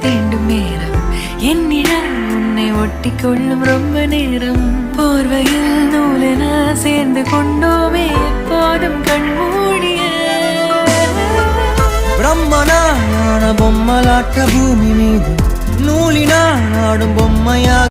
தீண்டும் நேரம் என்னிடம் உன்னை ஒட்டி கொள்ளும் ரொம்ப நேரம் போர்வையில் நூலென சேர்ந்து கொண்டோமே எப்போதும் கண்மூடிய பிரம்மனான பொம்மலாட்ட பூமி மீது நூலினால் ஆடும் பொம்மையா